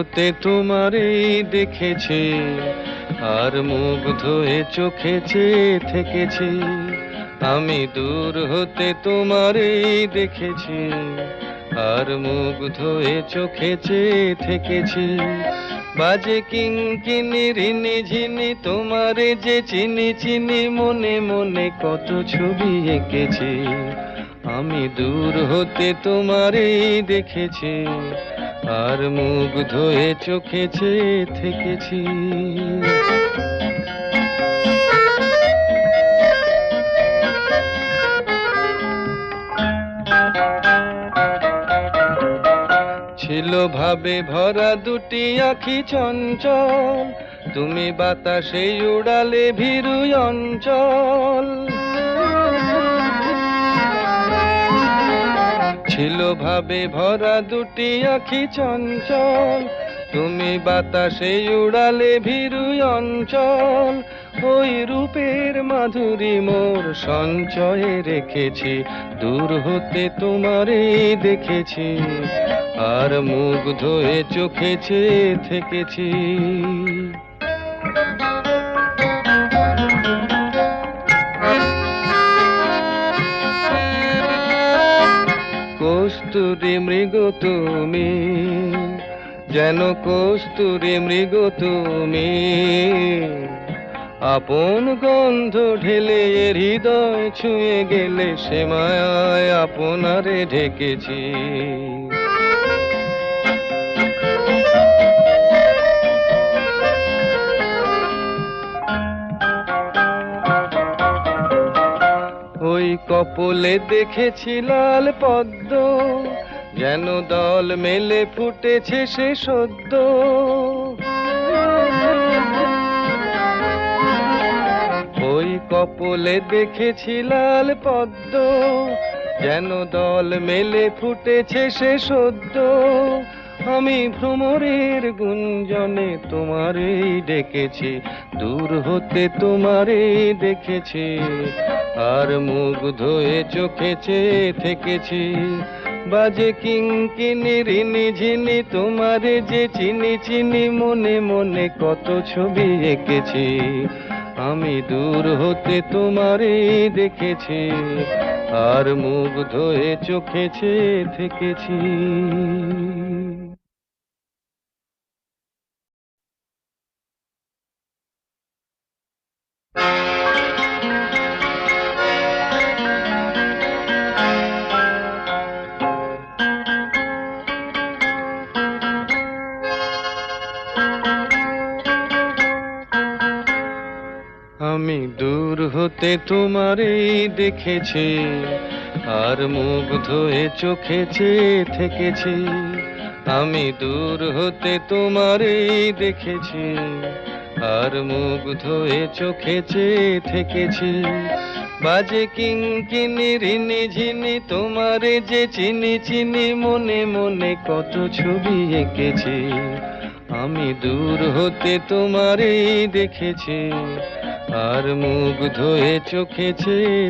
হতে তোমারই দেখেছি, আর মুগ্ধ হয়ে চোখে চেয়ে থেকেছি। আমি দূর হতে তোমারই দেখেছি, আর মুগ্ধ হয়ে চোখে চেয়ে থেকেছি। বাজে কিঙ্কিনি রিনি ঝিনি তোমারে যে চিনি চিনি, মনে মনে কত ছবি এঁকেছি। আমি দূর হতে তোমারই দেখেছি, আর মুগ্ধ হয়ে চোখে চেয়ে থেকেছি। ছিল ভাবে ভরা দুটি আঁখি চঞ্চল, তুমি বাতাসে উড়ালে ভীরু অঞ্চল। ছিল ভাবে ভরা দুটি আঁখি চঞ্চল, তুমি বাতাসে উড়ালে ভীরু অঞ্চল। ওই রূপের মাধুরী মোর সঞ্চয়ে রেখেছি, দূর হতে তোমারে দেখেছি, আর মুগ্ধ হয়ে চোখে চেয়ে থেকেছি। কস্তুরী মৃগ তুমি, যেন কস্তুরী মৃগ তুমি, আপন গন্ধ ঢেলে হৃদয় ছুঁয়ে গেলে, সে মায়ায় আপনারে ঢেকেছি। ওই কপলে দেখেছি লাল পদ্ম, যেন দল মেলে ফুটেছে সে সদ্য। ওই কপলে দেখেছি লাল পদ্ম, যেন দল মেলে ফুটেছে সে সদ্য। আমি ভ্রমরের গুঞ্জনে তোমারেই ডেকেছি, দূর হতে তোমারেই দেখেছি, আর মুগ্ধ হয়ে চোখে চেয়ে থেকেছি। বাজে কিঙ্কিনি রিনি ঝিনি তোমারে যে চিনি চিনি, মনে মনে কত ছবি এঁকেছি। আমি দূর হতে তোমারেই দেখেছি, আর মুগ্ধ হয়ে চোখে চেয়ে থেকেছি। আমি দূর হতে তোমারেই দেখেছি, আর মুগ্ধ হয়ে চোখে চেয়ে থেকেছি। আমি দূর হতে তোমারেই দেখেছি, আর মুগ্ধ হয়ে চোখে চেয়ে থেকেছি। বাজে কিঙ্কিনি রিনি ঝিনি তোমারে যে চিনি চিনি, মনে মনে কত ছবি এঁকেছি। আমি দূর হতে তোমারেই দেখেছি, আর মুগ্ধ হয়ে চোখে চেয়ে